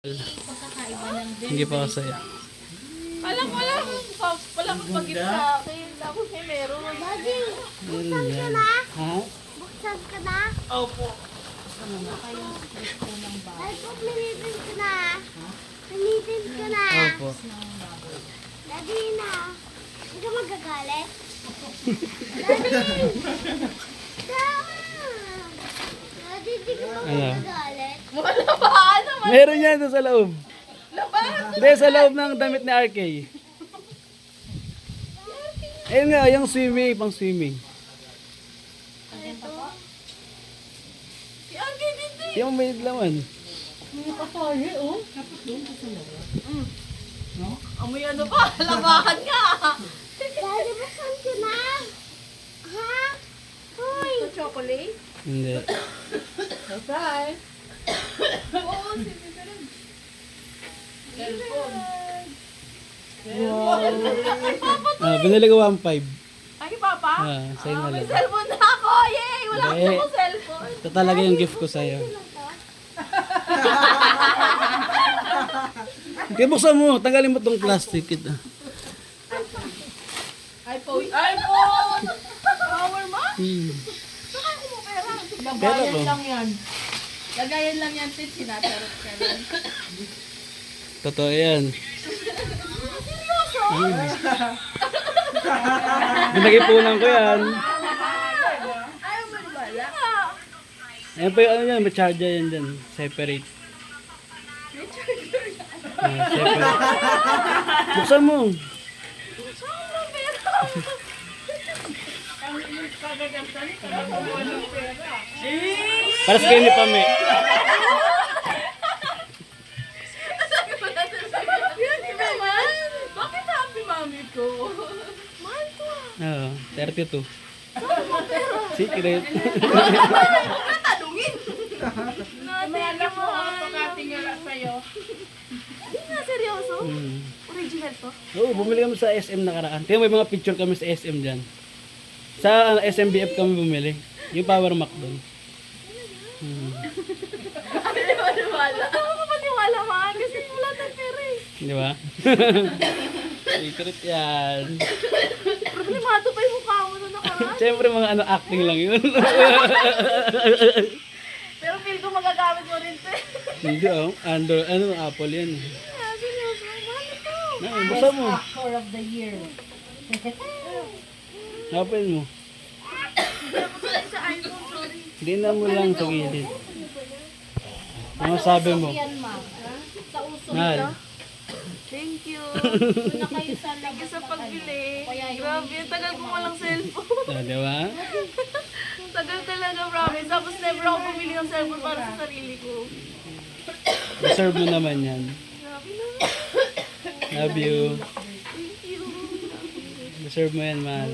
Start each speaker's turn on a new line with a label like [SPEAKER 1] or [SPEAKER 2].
[SPEAKER 1] Pagkakaiba ng
[SPEAKER 2] Hindi pa ako saya.
[SPEAKER 1] Walang pagkit sa akin. Tapos may meron.
[SPEAKER 3] Daddy,
[SPEAKER 2] Meron
[SPEAKER 3] buksan ka
[SPEAKER 2] yan.
[SPEAKER 3] na?
[SPEAKER 2] Ha?
[SPEAKER 3] Buksan ka na?
[SPEAKER 1] Opo.
[SPEAKER 3] Ay, po, minitin ka na. Minitin ka na.
[SPEAKER 2] Opo.
[SPEAKER 3] Daddy na. Hindi ka magagalit? Daddy! Daddy, hindi ka ba
[SPEAKER 2] Ano?
[SPEAKER 3] magagalit?
[SPEAKER 1] Wala ba? Ano?
[SPEAKER 2] Meron yan doon sa loob.
[SPEAKER 1] Labahan.
[SPEAKER 2] Hindi, sa loob ng damit ni RK. Ayun nga, yung swimming, pang swimming.
[SPEAKER 1] Si Angay din din.
[SPEAKER 2] Yung may laman.
[SPEAKER 1] Amoy ano pa? Labahan ka.
[SPEAKER 3] Daddy, buksan ka na. Ha? Hoy!
[SPEAKER 1] Ito chocolate?
[SPEAKER 2] Hindi.
[SPEAKER 1] Surprise. Oo, sige ka rin. Cellphone.
[SPEAKER 2] Binili ko 1.5.
[SPEAKER 1] Ay, Papa?
[SPEAKER 2] Sa'yo na
[SPEAKER 1] May
[SPEAKER 2] lang.
[SPEAKER 1] cellphone na ako. Yay! Wala
[SPEAKER 2] Hindi.
[SPEAKER 1] akong cellphone.
[SPEAKER 2] Ito talaga yung gift ko sa'yo. Kaya buksan mo, tanggalin mo tong plastic. Ito.
[SPEAKER 1] iPhone. iPhone! Power mo? Saka ko mo pera.
[SPEAKER 2] Pera ko.
[SPEAKER 1] lang yan. Lagayan lang yan, Tit. Sinasarap ka lang.
[SPEAKER 2] Totoo yan.
[SPEAKER 1] Seryoso?
[SPEAKER 2] Binagipunan ko yan.
[SPEAKER 1] Ayaw mo wala.
[SPEAKER 2] Ayan pa yung ano yan, may charger yan dyan. Separate.
[SPEAKER 1] May charger yan.
[SPEAKER 2] Separate. Buksan mo.
[SPEAKER 1] Saan mo pera? Ang kagagamsan, kagagamsan ng pera.
[SPEAKER 2] Para sa kayo ni Pame.
[SPEAKER 1] Yan naman. Bakit happy mami ko? Mahal ko ah.
[SPEAKER 2] Oo, 32. Secret.
[SPEAKER 1] Tanungin. Thank you, mahal. Pagkatingala sa'yo. Hindi nga, seryoso? Original to?
[SPEAKER 2] Oo, bumili kami sa SM nakaraan. Tingnan mo, may mga picture kami sa SM dyan. Sa SMBF kami bumili. Yung Power Mac doon.
[SPEAKER 1] Ano naman wala? Ako ka maniwala, mahal. Kasi wala tayong pera eh.
[SPEAKER 2] Di ba? Secret yan.
[SPEAKER 1] Problemado pa yung mukha mo na nakaraan.
[SPEAKER 2] Siyempre mga ano, acting lang yun.
[SPEAKER 1] Pero feel ko magagamit mo rin to eh.
[SPEAKER 2] Hindi oh, Apple yan.
[SPEAKER 1] Ah, seryoso, mahal ito.
[SPEAKER 2] Buksan mo.
[SPEAKER 3] Actor of the year.
[SPEAKER 2] Open mo.
[SPEAKER 1] Hindi ako sanay sa iPhone, sorry.
[SPEAKER 2] Hindi na mo lang sa gilid. Ano sabi mo?
[SPEAKER 3] Sa uso
[SPEAKER 2] Mahal.
[SPEAKER 1] Thank you.
[SPEAKER 3] na kayo sa
[SPEAKER 1] Thank you sa pagbili. Grabe, ang tagal ko walang cellphone.
[SPEAKER 2] Di ba?
[SPEAKER 1] Ang tagal talaga, promise. Tapos never ako bumili ng cellphone para sa sarili ko.
[SPEAKER 2] Deserve mo naman yan.
[SPEAKER 1] Grabe na.
[SPEAKER 2] Love you.
[SPEAKER 1] Thank you.
[SPEAKER 2] Deserve mo yan, mahal.